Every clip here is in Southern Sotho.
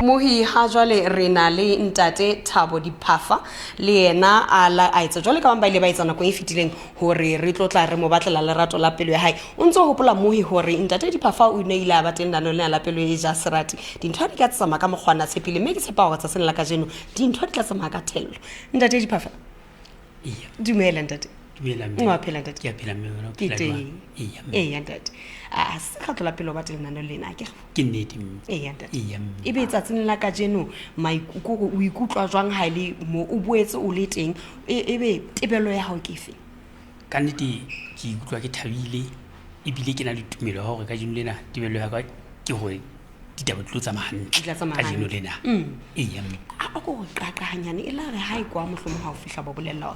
Mohi ha jwale re na le ntate Thabo Diphafa le yena a etsa jwale ka ba ile ba etsa nako e fetileng hore re tlotla re mo batlela lerato la pelo ya hae o ntse hopola Mohi hore ntate Diphafa o ne ile a ba teng nano le la Pelo E Ja Serati dintho di ka tsamaya ka mokgwana tshepile mme ke tshepa hore tsa senela ka jeno dintho di tla tsamaya ka thello ntate Diphafa iya dumela ntate dumela mme wa phela ntate ke a phela mme wena ke teng iya ntate a se ka tlola pelo ba teng nano lena ke ke nnete mme ntate iya e be tsatsing la ka jeno maikuko o ikutlwa jwang ha ile mo o boetse o le teng e be tebelo ya hao ke fe ka nnete ke ikutlwa ke thabile e bile ke na le tumelo hore ka jeno lena tebelo ya ka ke hore ditaba tlo tsamaya hantle ka jeno lena iya mme a go qaqahanyane e la re ha ikwa mohlomo ha o fihla ba bolella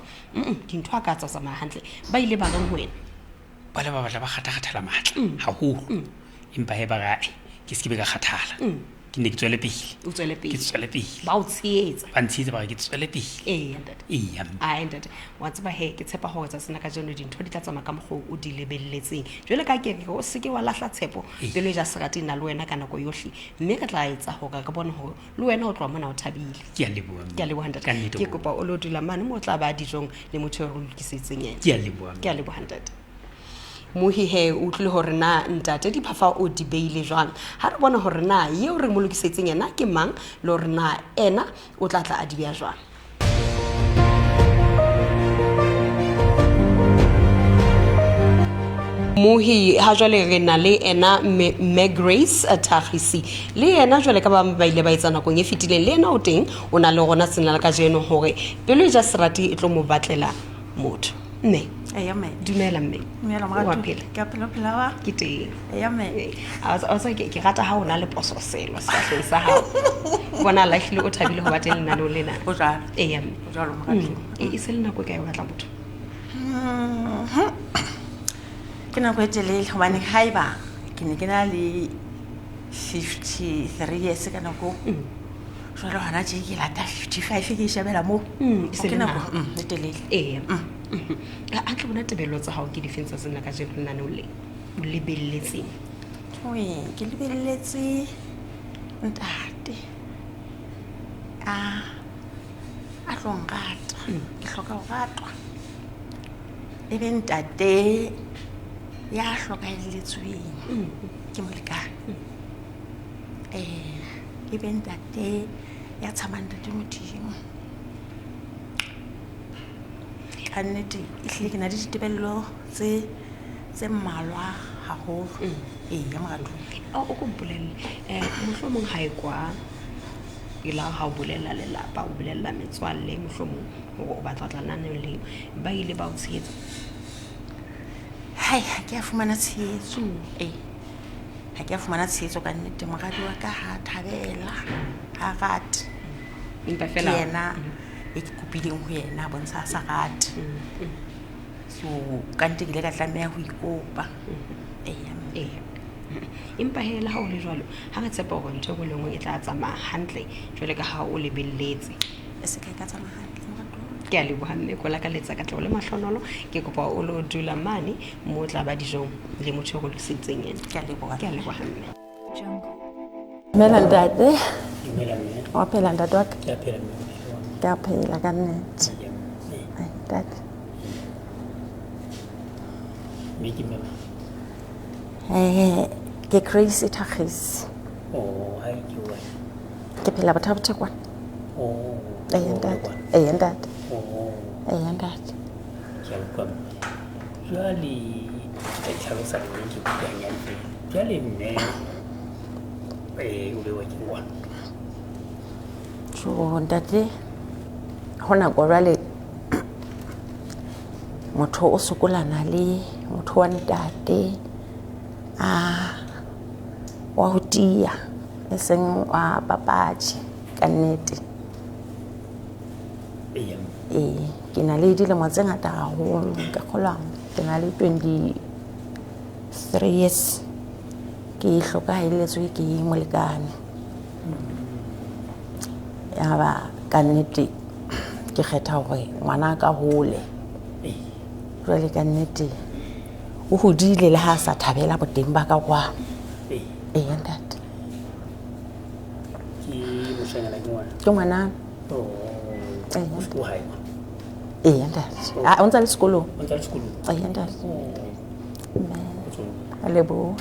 dintho a ka tsamaya hantle ba ile ba reng ho wena ba le ba batla ba kgathala matla haholo empa he ba ga ke se be ka kgathala ke ne ke tswele pele ba o tsietsa ba ntshietsa ba ke tswele pele ntate iya ntate wa tseba he ke tshepa hore tsa sena ka jeno dintho di tla tsamaya ka moggo o di lebelletseng jwale ka ke o seke wa lahla tshepo Pelo E Ja Serati na le wena ka nako yohle mme ka tla etsa hore ka bona hore le wena o tloa mona o thabile ke a leboha ntate ke kopa o lo dula mane mo tla ba dijong le motho o re lokisitseng yena ke a leboha ntate Mohi he o tle hore na ntate Diphafa o di beile jwang ha re bona hore na eo re mo lokisetseng yena ke mang le hore na ena o tla a di bea jwang Mohi ha jwale re na le ena me Grace Atagisi le yena jwale ka ba ile ba etsa nakong e fetileng le yena o teng o na le gona senela ka jeno hore Pelo E Ja Serati e tlo mo batlela motho mme dumela mme wa phela ke a phela wa ke teng mme a sa ke rata ha o na le poso selo sa sa ha bona la hlile o thabile ho batela nna le lena o ja mme o ja lo mokatlo e se le nako ka e batla motho ke na go etelele hobane haiba ke ne ke na le 53 years ka nako jwale hana je ke lata 55 ke shebela mo ke na go etelele a tlo bona tebelo tsa hao ke difensa sena ka jeno nna o lebelletseng ke lebelletse ntate a tlongata ke hloka ho ratwa e be ntate ya hlokahelletsweng ke molekane e be ntate ya tshamang ntate modimo ka nnete ehlile ke na le ditebello tse mmalwa haholo ya moratu o ko mpolelle mohlomong ha ekwa ila ha o bolela lelapa o bolela metswalle mohlomong o batla tlanane le ba ile ba o tshehetsa ha ke a fumana tshehetso ha ke a fumana tshehetso ka nnete moradi wa ka ha thabela ha rate empa fela yena e ke kopileng ho yena bontsha sa rate so ka nnete ke ile ka tlameha ho ikopa empa hela ha o le jwalo ha re tshepa hore ntho e lengwe e tla tsamaya hantle jwale ka ha o lebelletse e se ka tsamaya hantle ke a leboha mme ko la ka letsa ka tlo le mahlonolo ke kopa o lo dula mane mo tla ba dijong le motho go letsitseng yena ke a leboha mme mela ntate dumela mme wa phela ntate wa ka ke a phela mme ke a phela ka nnete ntate mme ke mme ke Grace Atagisi hai ke wa ke phela bothabotha kwa ntate ntate ke a kwa jwale ke tlhalosa le ke buanya le jwale mme o be wa ke wa so ntate hona go jwale motho o sokolana le motho wa ntate wa ho tia e seng wa papadi ka nnete ke na le dilemo tse ngata haholo ka kgolwa ke na le 23 years ke hlokahelletswe ke molekane ya ba ka nnete ke kgetha hore ngwana ka hole jwale ka nnete o hodile le ha sa thabela boteng ba ka kwa ntate ke moshanyana ke ngwana ke ngwana o hae ntate o ntse a le sekolong o ntse a le sekolong ntate a leboha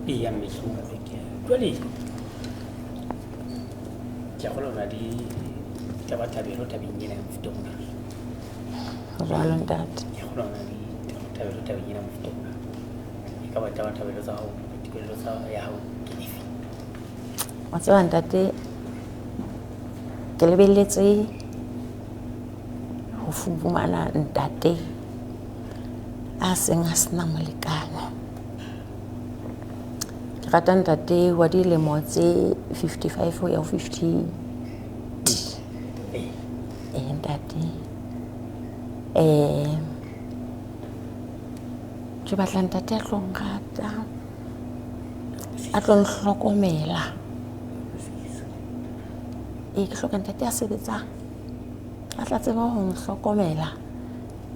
iya mme ke utlwa ke jwale ke a kgolwa hona di tabatabelo tabeng ena ya mofuta ona jwalo ntate ke a kgolwa hona di tabatabelo tabeng ena ya mofuta ona e ka ba tabatabelo tsa hao dikelello tsa ya hao ke efe wa tseba ntate ke lebelletse ho fumana ntate a seng a sena molekane ke rata ntate wa dilemo tse 55 ho ya ho 50 ntate ke batla ntate a tlo nrata a tlo nhlokomela ke hloka ntate a sebetsang a tla tseba ho nhlokomela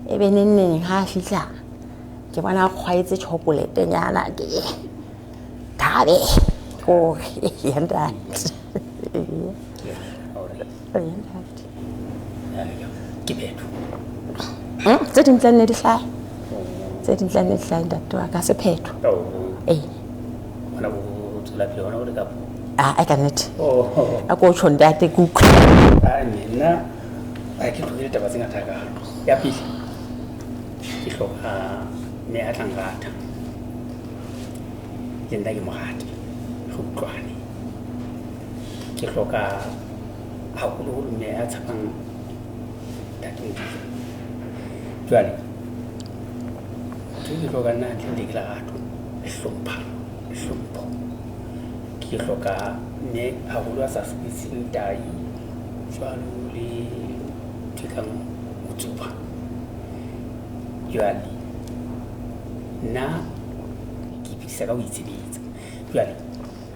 ebe neng ha a fihla ke bona a kgwaetse chocolate-nyana ke tabe ko ya ntate ke phetho tse ding tla nne di hlahe tse ding tla nne di hlahe ntate wa ka sephetho hona bo tswela pele hona o le kapo a ka nnete a ko tjho ntate ke utlwa nna a ke tlogile taba tse ngata ka ya pele ke hloka mme a tlang rata ke nna ke morate re utlwane ke hloka haholoholo mme a tshepang ntate Modimo jwale ke hloka nna ntle ke lerato le hlompho ke hloka mme haholo a sa sebetseng tahi jwalo le thekang ho tsuba jwale nna ke iphedisa ka ho itshebetsa jwale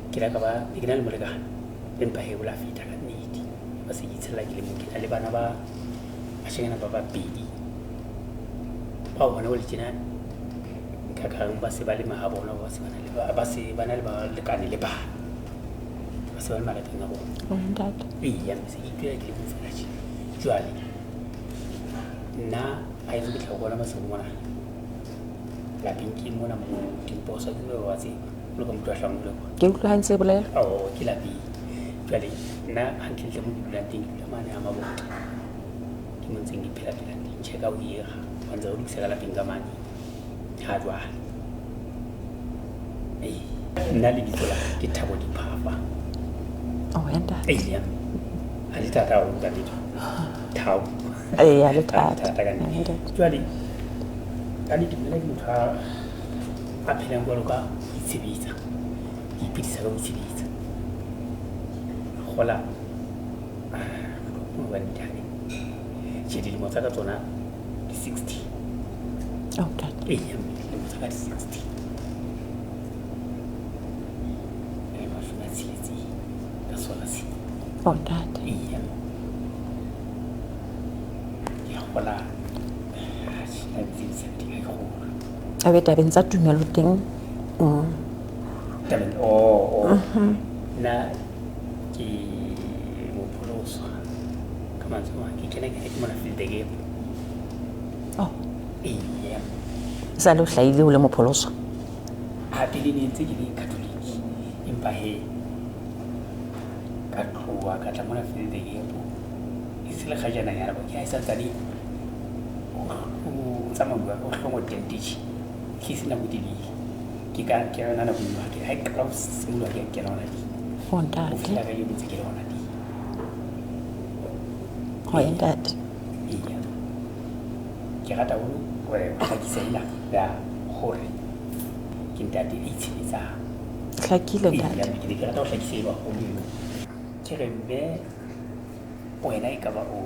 ke la ka ba ke na le molekane empa he bola feta ka nnete ba se itshella ke le mo ke na le bana ba bashanyana ba babedi ba hona ho le tjena ka kang ba se ba le mahabona ba se bana le ba lekane le bana ba se ba le malapeng a bona ntate iya mme se ke ithuela ke le mo fela tjena jwale nna a e ke tla bona ba se mona lapeng ke mona mo dimposa ke wa tseba lo ka motho a hlamole kwa ke utlwa ha ntse bolela ke lapeng jwale nna hantle mo dulang teng ke mane a mabota ke mo ntseng ke phela teng check-a o ira wa ntse o dikisa ka lapeng ka mane ha jwale nna le ditlola ke Thabo Diphafa ntate ya ha le tata o ka ditlo Thabo ya le tata ka nnete jwale ka nnete nna ke motho a phelang jwalo ka ho itshebetsa ke iphedisa ka ho itshebetsa gola ba ntane ke dilemo tsa ka tsona di 60 ntate ya dilemo tsa ka di 60 ntate iya ya gola a be tabeng tsa tumelo teng tabeng na ke mopholoso ka mantswe ke kena ke mona feedback iya sa le o hlahile o le mopholoso a pele ne ntse ke le Catholic empa he ka tloha ka tla mona feedback e se le kgajana yana ba ke ha e sa tsane o tsamauwa o hlomo tentage ke se na bodile ke ka ke yona na bua ke ha ka o simula ke ke yona di ntate o fela ka yo ntse ke yona di ntate iya ke rata ho ka ke sena ya hore ke ntate e itshebetsa hlakile ntate ke rata ho hlakisela ho mo ke re mme wena e ka ba o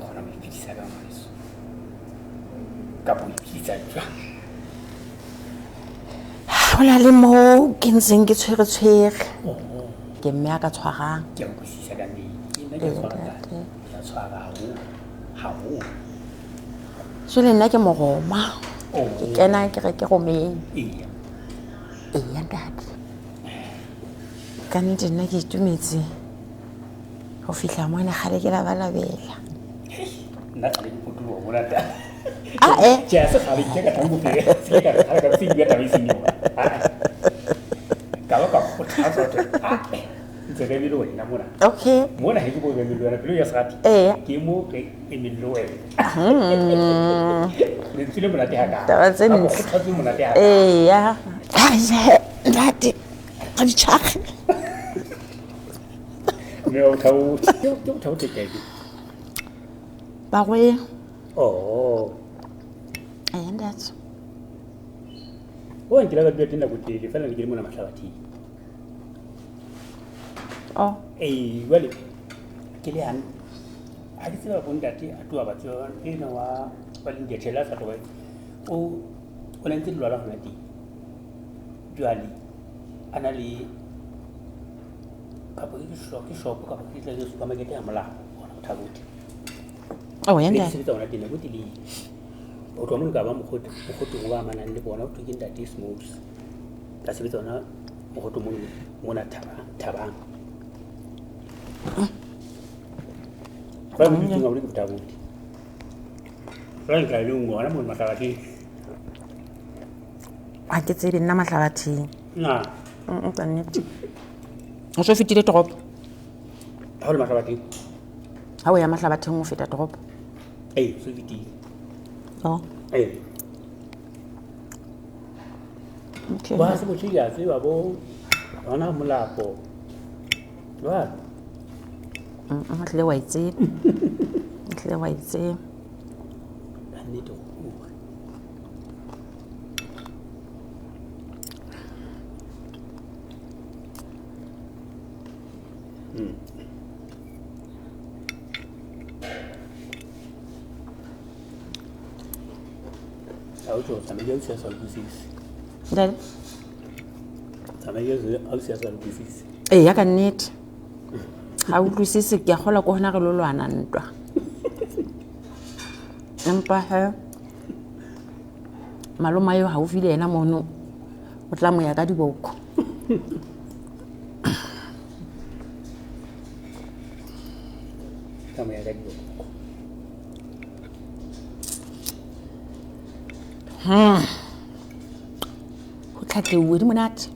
kgona ho iphedisa ka ngwaneso ka bo iphedisa jwang ho na le moo ke ntseng ke tshwere ke mme a ka tshwarang ke a utlwisisa ka nnete nna ke tshwara haholo jwale nna ke moroma ke kena ke re ke romeng iya ntate ka nnete nna ke itumetse go fihla mona gale ke labalabela nna ga le ipotolo mo rata eh ja se ga le ke ka tango pe se ka se ke ta isi nyo ka ba go tsa tsa ntse ke bilo wena mona okay mona he ke bo ke bilo wena Pelo E Ja Serati ke mo ke emilo wena le tsile mona te ha ka taba tse go ntle tlhatse mona te ha ya ntate ga di tšhage me o thau te ke bagwe oh ntate o nkile ka bua tena go tele fela le ke mona mahlabathi oh wale ke le han a ke tseba bon date a tua ba tswa ena wa le ngethela sa towe o le ntse lwala hona di jwale ana le kapo ke shop kapo ke tla ke supermarket ya mola ona thabuti oh ke ntate se tsona tena go tele o tlo mo ka ba mo go ba manang le bona o tlo ke ntate smokes ka se tsona mo go mo mona thabang ba mo tsinga o le thabuti ba nka le ngwana mo mahlabathi a ke tsebe nna mahlabathing na ka nnete o so fetile toropo ha o le mahlabathi ha o ya mahlabathing o feta toropo so fitile oh okay ba se mo tshia se ba bo ona molapo wa tle wa itsebe tle wa itsebe ne to auto sama yo se sol business ntate sama yo se sol business ya ka nnete ga o utlwisise ke a gola ko gona re lo lwana ntwa empa he maloma yo haufi le ena mono o tla mo ya ka diboko sama ya ga go tlhatleuwe di monate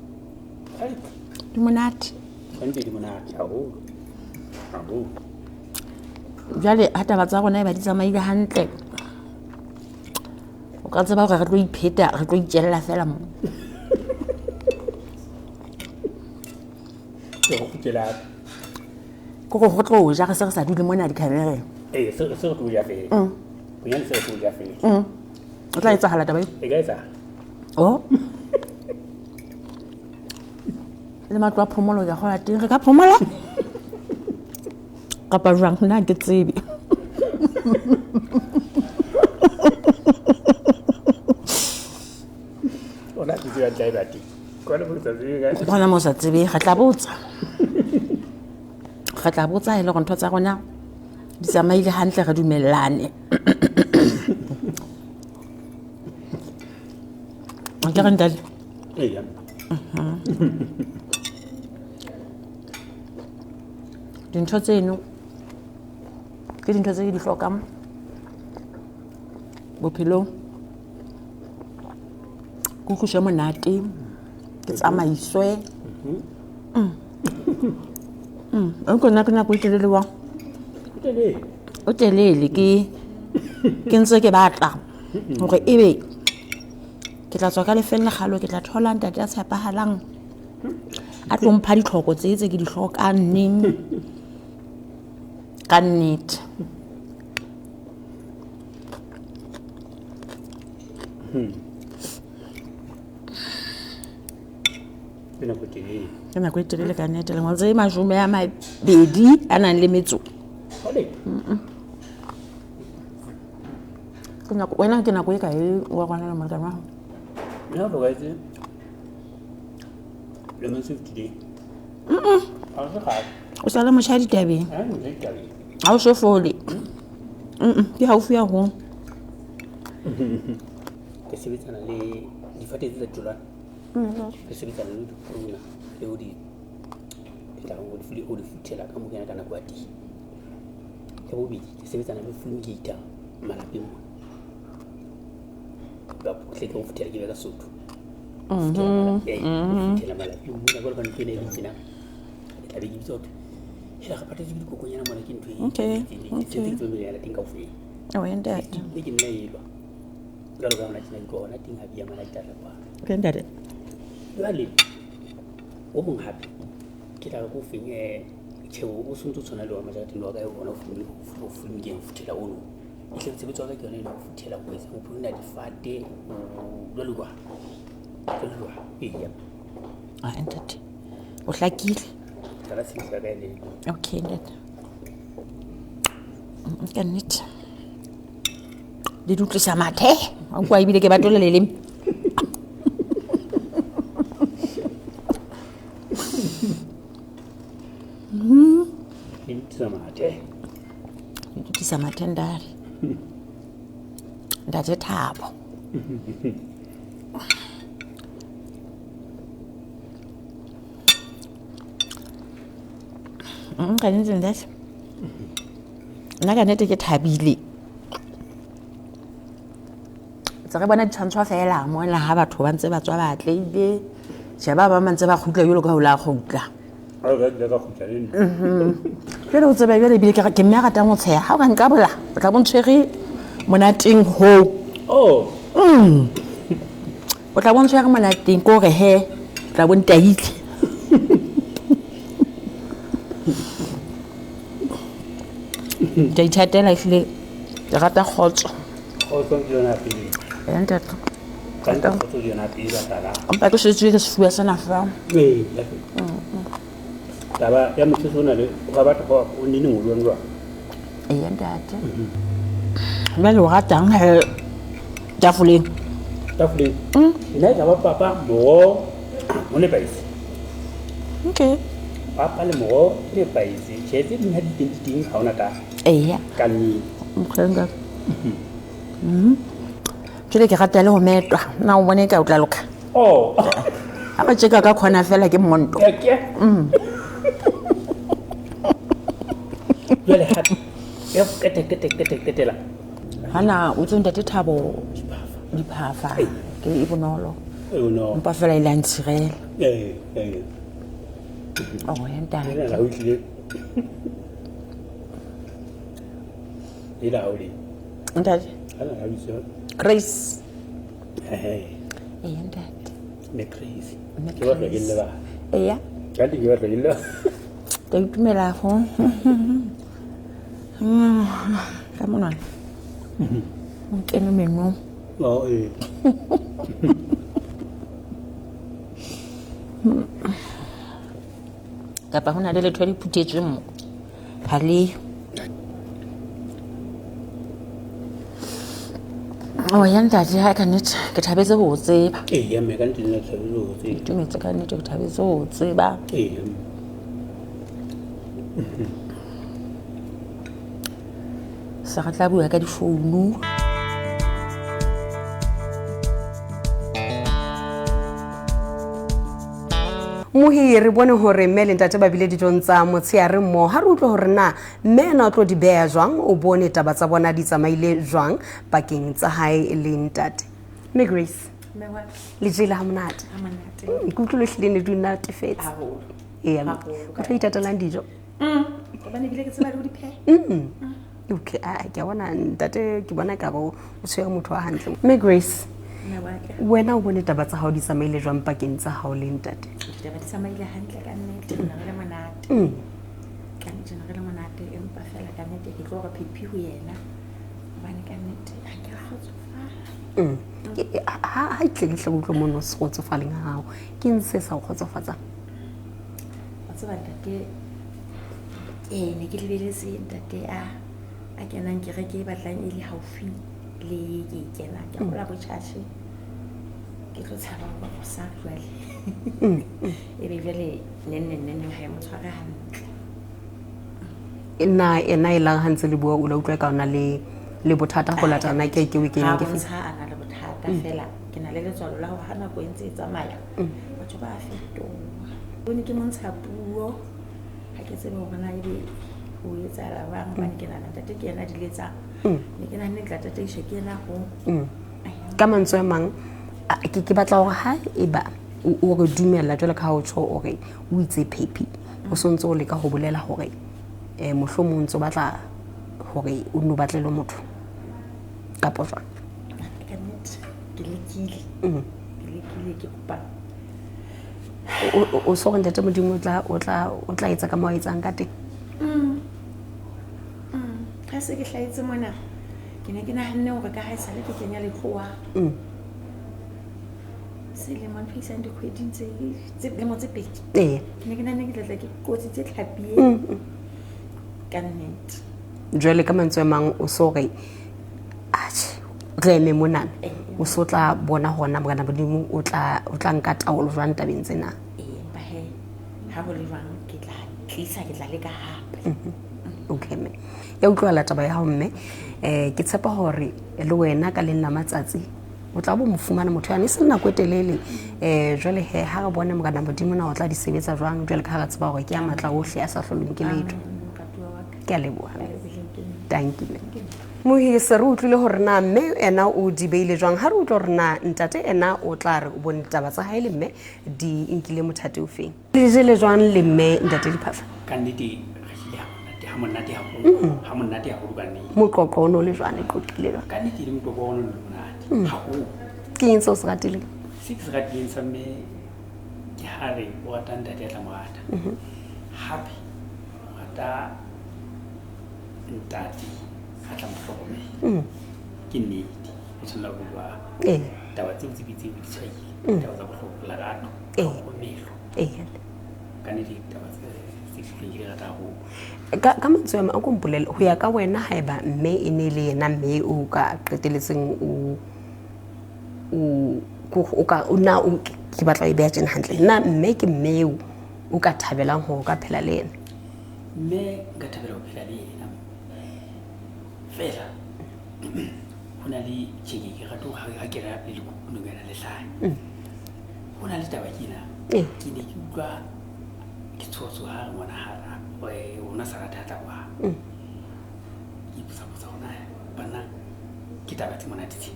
di monate Kante di mona au jale ha taba tsa rona e ba di tsamaile hantle o ka tseba gore re tlo ipheta re tlo itjella fela mo go kutela ko go tlo ja re se re sa dule mona di camera se go ya fe punya se go ya fe o tla etsa hala taba e ga etsa oh le matlo a phomolo ya gola teng re ka phomola kapa jwang nna ke tsebe ona ke tsaya tlaibati kwa le botsa tsega gona mo sa tsebe ga tla botsa ile go ntho tsa rona di tsamaile hantle re dumellane ke re ntate ya dintho tseno ke dintho tse di hlokang bophelong go tlosha monate ke tsamaiswe o nna ke nako e telele wa o telele ke ntse ke batla gore ebe ke tla tswa ka lefeng le galo ke tla thola ntate a tshepahalang a tlompha ditlhoko tse ke di hlokang neng ka nnete ke nako e telele ka nnete lengwe tse 20 a nang le metso wena ke nako e kae wa gona le molekane wa ya go ga itse le mo today o sa le motšha ditabeng ga o so fole ke gaufi ya go ke sebetsana le difate tse tsa tulana ke sebetsana le dikorona le o di ke tla o di futhela ka mo kena ka nako ya teng ya bobedi ke sebetsana le fumigator malapeng mo ba tle ke o futhela ke be ka Sotho futhela malapeng mo ka ba ntwe ne di tsena ke tla be ke bitsa hela ga patetse ke dikokonyana mona ke ntwe ke tlo ya la teng ka ofela Oh, ntate. ke nna eba ga lo ga mona tsena go ona teng ha bia mala tla kwa Okay, ntate. jwale o mong hape ke tla go fenye tsheo o sontso tsona le wa majakateng wa ka e bona o fumige o futhela o no e tle tsebetso ka yone le o futhela go etsa o puna difate jwale kwa Ah, ntate. O hlakile. tsala se ka ga le Okay, ntate. Ka nnete. Di utlwisa mathe. A kwa ibile ke batlo le leleme. Di utlwisa mathe ndare. Ntate Thabo. Ka nnete ntate. Nna ka nnete ke thabile. Tsa re bona ditshwantsho fela mona ha batho ba ntse ba tswa batle ile sheba ba mantse ba khutla yolo ka ho la khutla. a ga le ka khutla le Jwale o tseba jwale bile ke mme ga ta mo tsheha ha o ka nka bola o tla bontshwere monateng ho o tla bontshwere monateng ko re he o tla bontaile ke ithatela ifile ke rata khotso o tsong ke yona pele ya ntate ka nta go tsong yona pele ba tala mpa ke setse ke sefuwa sana fa taba ya motho sona le ga batho go o nne mo lwa ya ntate jwale o ratang he tafoleng nna ga ba papa mo ne paise okay papa le mo le paise tshetse di ha di teng ha ona ka eya ka ni mkhenga jwale ke rata le ho metwa na o bone ka o tla loka a ba tjeka ka khona fela ke monto jwale hape ya kete la hana o tsong ntate Thabo diphafa ke e bonolo no mpa fela ile ntshirela oh ya ntate la o tlile ila holi ntate ala la biso Grace ya ntate me crazy ke ba le le ba eya ka di ke ba le le ke itumela ho ka mona nkene meno kapa hona le letho di phutetswe mo ha le ya ntate ha ka nnete ke thabetse ho tseba ya me ka nnete nna thabetse ho tseba tumetse ka nnete ke thabetse ho tseba sa tla bua ka difounu mohi re bone hore mme le ntate ba bile dijong tsa motsheare mmo ha re utlwa hore na mme na o tlo di beha jwang o bone taba tsa bona di tsamaile jwang pakeng tsa hae le ntate me Grace le jela ha monate ke utlwe le hlile di natefetse ya o tlo itatelang dijo ba ne bile ke tseba le ho di phe okay ke bona ntate ke bona ka bo o tshwere motho wa hantle me Grace wena o bone taba tsa hao di tsamaile jwang pakeng tsa hao le ntate taba di tsamaile hantle ka nnete nna re le monate ka nnete re le monate empa fela ka nnete ke tlo re phephi ho yena bana ka nnete ha ke kgotsofala ha itle ke hle go mono se kgotsofaleng ha hao ke nse sa go khotsofatsa wa tseba ntate ne ke lebeletse ntate a kenang ke re ke batlang ile haufi le ke kena ke go la botšhaše ke tlo tshaba go go sa jwale e be jwale nenne ha mo tshware hantle ena e lang hantse le bua o la utlwa ka ona le bothata go latana ke weekend ke fisa ana le bothata fela ke na le letswalo la ho hana go entse tsamaya batho ba fetoha bone ke montsha puo ha ke tsebe hore na ebe o etsahala bang hobane ke nahana ntate ke yena a di letsang ne ke nahanne ke tla tataiswa ke yena ho ka mantswe a mang ke batla hore ha eba o re dumella jwale ka ha o tsho o re o itse phephi o sontse o leka ho bolela hore mohlomong ntse o batla hore o no batle le motho ka potsa ka nnete ke lekile ke kopa o so re ntate modimo o tla etsa ka mo etsang ka teng ha se ke hlahetse mona ke ne ke nahanne hore ka ha e sale ke kenya letloa selemo ntho isang dikgweding tse pedi ke ne ke nahanne ke tlatla ke qotsitse tlhapi ka nnete jwale ka mantswe a mang o so re re eme monana o so tla bona hona morena modimo o tla nka taolo jwang tabeng tsena ba he ha ho le jwang ke tla leka hape okay me ya utlwala taba ya hao mme ke tshepa hore le wena ka lenna matsatsi o tla bo mo fumana motho ya ne se nako e telele jwale he ha re bona morena modimo na o tla di sebetsa jwang jwale ka ha tseba hore ke ya matla ohle a sa hlolong ke letho ke a leboha thank you mohise re utlwile hore na mme ena o di beile jwang ha re utlwa hore na ntate ena o tla re o bone taba tsa hae le mme di inkile mothate o feng le jele jwang le mme ntate Diphafa ka nnete ha monate haholo ka nnete moqoqo o no le jwang e qoqile jwang ka nnete le moqoqo o no le monate haholo ke eng se o se ratileng se ke se ratileng sa mme ke ha re o rata ntate a tla mo rata hape o rata ntate a tla mo hlokomela ke nnete o tshwanela ho bua taba tseo tse bitseng di tshwaile taba tsa bohlokwa lerato tlhokomelo ka nnete taba tse ke rata ho ka mantswe a ko mpolele ho ya ka wena haeba mme e ne le yena mme o ka qeteletseng o ke batla e beha tjena hantle na mme ke mme o ka thabelang ho ka phela le yena mme nka thabela ho phela le yena fela ho na le tjheke ke rata ha ke ra le lekukungwana le hlahe ho na le taba kena ke ne ke utlwa ke tshoso ha ngwana hara ona Sarati tla kwa ke botsa hona bana ke taba tse monate tse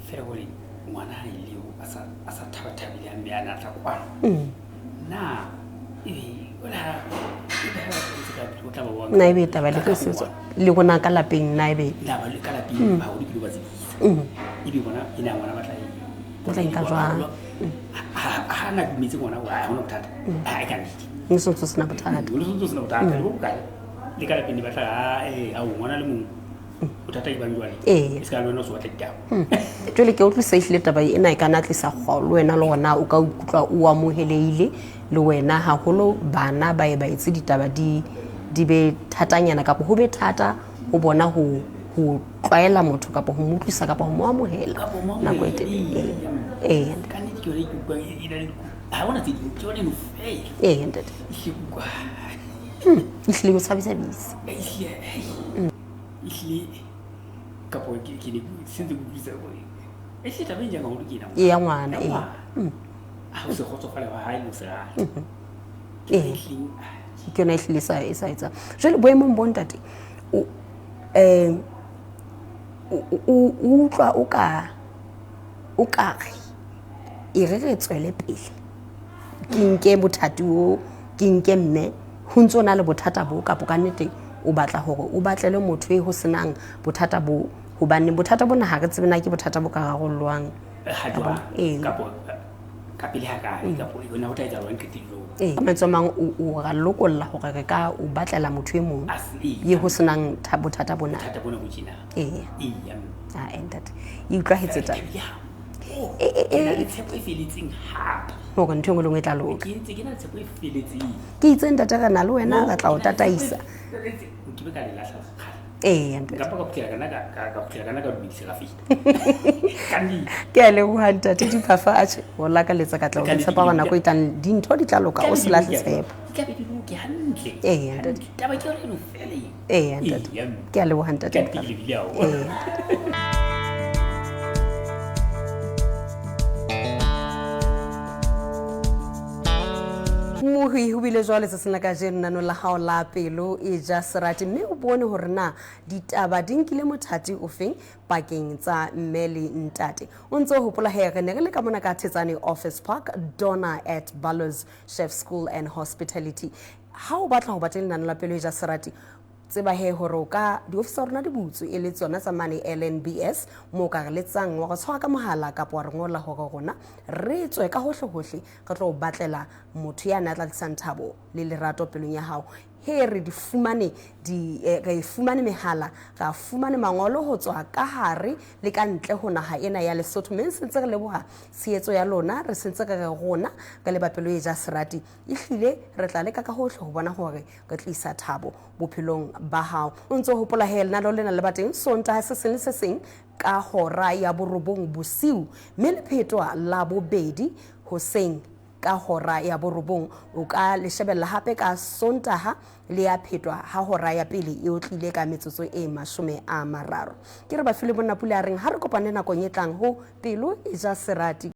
fela hore ngwana ha ile a sa thabathabile a mme a na tla kwa na wala o tla ba na ebe taba le ke setso le gona ka lapeng na ebe la ba le ka lapeng ba ho di ba tsebisa ebe bona ina ngwana ba tla nka jwang ha na ditse ngwana wa hona bothata ha e ka nnete so sena bothata so sena bothata le bokae le ka lapeng di batla a ngwana le mong bothata e bang jwale e ska lwana so batla ditaba jwale ke utlwisa ehlile taba ena e kana tlisa kgolo wena le gona o ka utlwa o amoheleile le wena haholo bana ba etse ditaba di be thatanyana kapo ho be thata ho bona ho tlwaela motho kapo ho mutlisa kapo ho mo amohela nako e telele ka nnete ke yone ke utlwa ha bona tse ke yone no ntate ehlile kwa ehlile o tshabisabisa ehlile kapo ke ne sentse go utlwisa gore ehlile taba e jang haholo ke ena ya ngwana ha o se kgotsofala wa hae mo se rata ke yona ehlile e sa etsa jwale boemong bo ntate o utlwa o ka re e re tswele pele ke nke bothati o ke nke mme ho ntso na le bothata bo kapo ka nnete o batla hore o batlele motho e ho senang bothata bo hobane bothata bona ha re tsebena ke bothata bo ka rarollwang kapo ka pele ha kae kapo yona ho tla etsa jwang qetello matsomang o ra lokolla hore re ka o batlela motho e mong ye ho senang bothata bona bo tjena ntate e utlwahetse taba le tshepo e feletseng hape hore ntho engwe le ngwe e tla loka ke na le tshepo e feletseng ke itse ntate re na le wena re tla o tataisa ke be ka le lahla ntate ka kgutlela kana ka dumedisa ka feta kandi ke a leboha ntate Diphafa atjhe o lakaletsa ka tla o tshepa hore nako e tlang dintho di tla loka o se lahle tshepo ka be di loke hantle ntate taba ke yone no fele ntate ke a leboha ntate Mohi ho bile jwale se sena ka jeno nano la hao la Pelo E Ja Serati, mme o bone hore na ditaba di nkile mothati o feng pakeng tsa mme le ntate. O ntse o hopola he re ne re le ka mona ka Thetsane Office Park, Donna at Ballows Chef School and Hospitality. Ha o batla ho batla nano la Pelo E Ja Serati, tseba he hore o ka di office rona di butsu e le tsona tsa mane LNBS mo ka re letsang wa go tshwa ka mohala ka wa re ngola hore rona re tswe ka hohle hohle ka tlo batlela motho ya na tla tsantshabo le lerato pelong ya hao. He re di fumane re fumane mehala ga fumane mangolo ho tswa ka hare le ka ntle ho naha ena ya Lesotho, mme sentse re leboha tsheetso ya lona, re sentse re rona ka le ba Pelo E Ja Serati. Ehlile re tla leka ka hohle ho bona hore re tlisa thabo bophelong ba hao. O ntse ho hopola he lena lo lena le bateng Sontaha se seng le se seng ka hora ya borobong bosiu, mme le phetwa la bobedi hoseng ka hora ya borobong. O ka le shebella hape ka Sontaha le ya phetwa ha hora ya pele e o tlile ka metsotso e 30. Ke re ba file bona pula reng ha re kopane nakong e tlang ho Pelo E Ja Serati.